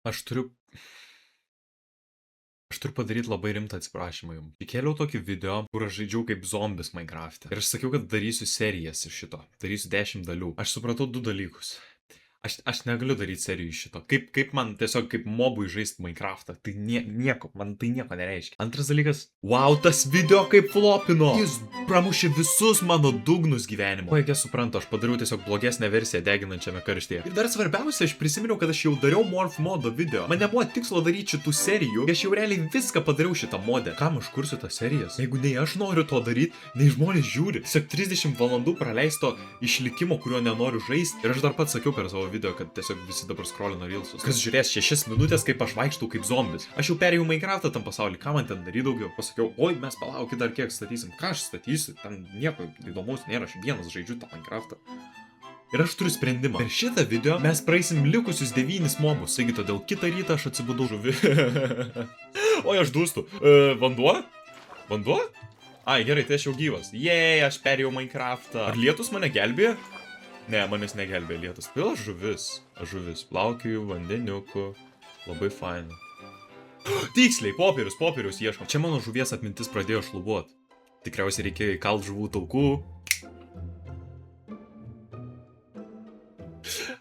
Aš turiu padaryti labai rimtą atsiprašymą jums. Įkėliau tokį video, kur aš žaidžiau kaip zombis Minecraft'e. Ir aš sakiau, kad darysiu serijas iš šito. Darysiu 10 dalių. Aš supratau 2 dalykus. Aš negaliu daryti serijų iš šito. Kaip man tiesiog kaip mobui žaisti Minecraft'ą. Tai nieko, man tai nieko nereiškia. Antras dalykas. Wow, tas video kaip flopino. Jis pramušė visus mano dugnus gyvenimo. Puikiai suprantu, aš padariau tiesiog blogesnę versiją deginančiame karštyje. Ir dar svarbiausia, aš prisiminiau, kad aš jau dariau Morph modo video. Man nebuvo tikslo daryti šitų serijų. Aš jau realiai viską padariau šitą modę. Kam aš kursiu tas serijas? Jeigu nei aš noriu to daryti, nei žmonės žiūri. Tiesiog 30 valandų praleisto išlikimo, kurio nenoriu žaisti. Ir aš dar pats sakiau per savo video, kad tiesiog visi dabar scrollina reelsus. Kas žiūrės 6 minutės, kaip aš vaikštau kaip zombis. Aš jau perėjau Minecraft'ą tam pasaulį, ką man ten daryti daugiau. Pasakiau, oi, mes palaukit dar kiek statysim. Ką aš statysiu? Ten nieko įdomaus nėra, aš vienas žaidžiu tą Minecraft'ą. Ir aš turiu sprendimą. Per šitą video mes praeisim likusius 9 mobus. Taigi todėl kitą rytą aš atsibudau žuvi. Oi, aš dūstu. Vanduo? Vanduo? Ai, gerai, tai aš jau gyvas. Jei, aš perėjau Minecraft'ą. Ar lietus mane gelbėjo? Ne, manęs negelbė lietus. Vėl žuvis. Aš žuvis. Plaukioju vandeniuku. Labai faina. Tiksliai, popierius ieškom. Čia mano žuvies atmintis pradėjo šlubuot. Tikriausiai reikėjo įkalt žuvų taukų.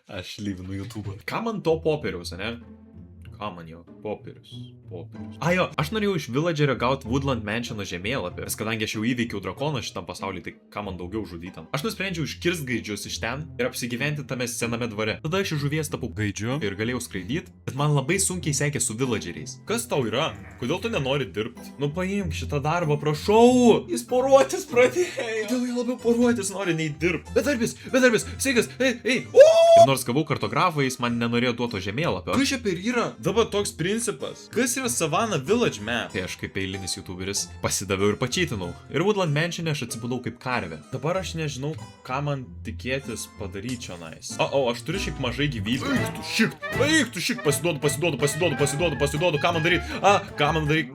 Aš lyvinu YouTube. Ką man to popieriaus, ne? Ką man jo? Popierius. A jo, aš norėjau iš Villagerio gauti Woodland Mansiono žemėlapį. Nes kadangi aš jau įveikiau drakoną šitam pasaulyje, tai ką man daugiau žudytam. Aš nusprendžiau iškirst gaidžius iš ten ir apsigyventi tame sename dvare. Tada aš iš žuvies tapau gaidžiu ir galėjau skraidyti, bet man labai sunkiai sekė su villageriais. Kas tau yra? Kodėl tu nenori dirbti? Nu paimk šitą darbą, prašau! Jis poruotis pradėjo. Kodėl jie labiau poruotis nori nei dirbti? Bedarbis, sveikas, ei. Ir nors gavau kartografą, jis man nenorėjo duoto žemėlapio. Kas čia per yra? Dabar toks principas. Kas yra Savannah Village map? Tai aš kaip eilinis youtuberis pasidaviau ir pačytinau. Ir Woodland Mansione aš atsibudau kaip karvė. Dabar aš nežinau, ką man tikėtis padaryti čionais. Aš turiu šiaip mažai gyvybių. Eik tu šik, pasiduodu, ką man daryti?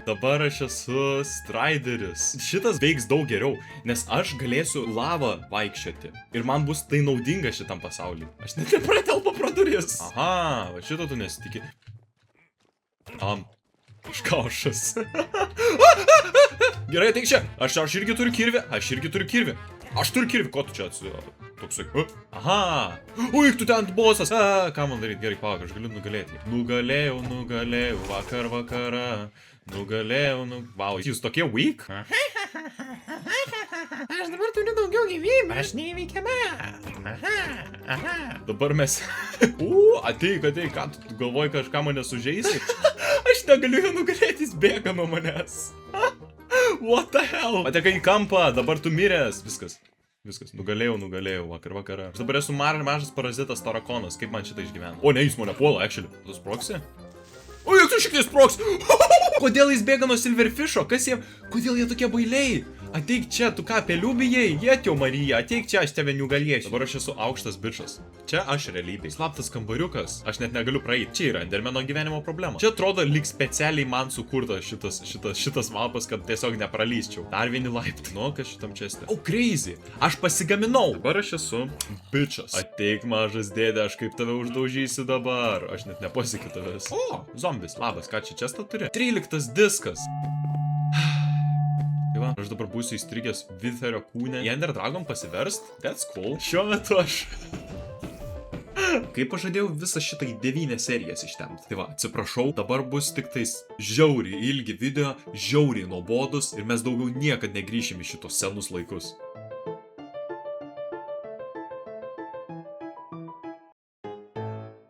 Dabar aš esu Strideris. Šitas veiks daug geriau, nes aš galėsiu lavą vaikščioti. Ir man bus tai naudinga šitam pasauliui. Aš net nepratelpu pro duris. Aha, va šito tu nesitikė. Škaušas. Gerai, ateik čia. Aš irgi turiu kirvį. Aš turiu kirvį. Ko tu čia toksai? Aha. Uik, tu ten bosas. Ką man daryti? Gerai, palauk, aš galiu nugalėti. Nugalėjau vakarą. Wow, jūs tokie weak? Aš dabar turiu daugiau gyvybių. Aš neįveikiama. Dabar mes... Ateik, ką tu galvoji, kažką mane sužeisi? Aš negaliu jo nugalėti, jis bėga nuo manęs. What the hell? Patekai į kampą, dabar tu miręs. Viskas. Nugalėjau vakarą. Aš dabar esu mažas parazitas tarakonas. Kaip man šitą išgyvena? O ne, jis mane puola, actually. Tu sproksi? O, juk tu šiek tiek sproks. Kodėl jis bėga nuo Silverfisho? Kodėl jie tokie bailiai? Ateik čia, tu ką, pelių bijai? Jėtio Marija, ateik čia, aš tave nugalėsiu. Dabar aš esu aukštas bičas. Čia aš realybėj. Slaptas kambariukas. Aš net negaliu praeiti. Čia yra Endermano gyvenimo problema. Čia atrodo lyg specialiai man sukurtas šitas mapas, kad tiesiog nepralysčiau. Dar vieni laiptai. Nu, kas šitam česte? O, crazy. Aš pasigaminau. Dabar aš esu bičas. Ateik, mažas dėdė, aš kaip tave uždaužysiu dabar. Aš net nepasiekiu tavęs. O, zombis. Labas, ką čia čestą turi? 13 diskas. Tai va, aš dabar būsiu įstrigęs Witherio kūne. Į Ender Dragon pasiverst? That's cool. Šiuo metu aš... Kaip pažadėjau visą šitą į 9 serijas ištemti. Tai va, atsiprašau, dabar bus tik tais žiauriai ilgi video, žiauriai nuobodus ir mes daugiau niekad negrįšim į šitos senus laikus.